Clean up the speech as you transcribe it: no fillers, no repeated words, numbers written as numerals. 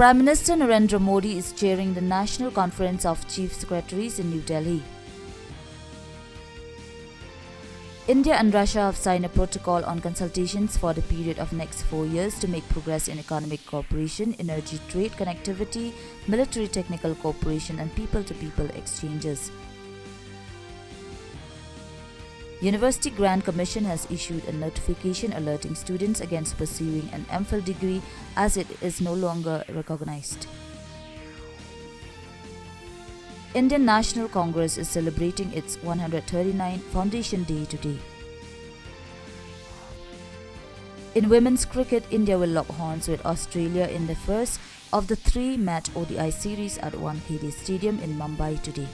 Prime Minister Narendra Modi is chairing the National Conference of Chief Secretaries in New Delhi. India and Russia have signed a protocol on consultations for the period of next 4 years to make progress in economic cooperation, energy trade, connectivity, military technical cooperation and people-to-people exchanges. University Grant Commission has issued a notification alerting students against pursuing an MPhil degree as it is no longer recognized. Indian National Congress is celebrating its 139th Foundation Day today. In women's cricket, India will lock horns with Australia in the first of the 3-match ODI series at Wankhede Stadium in Mumbai today.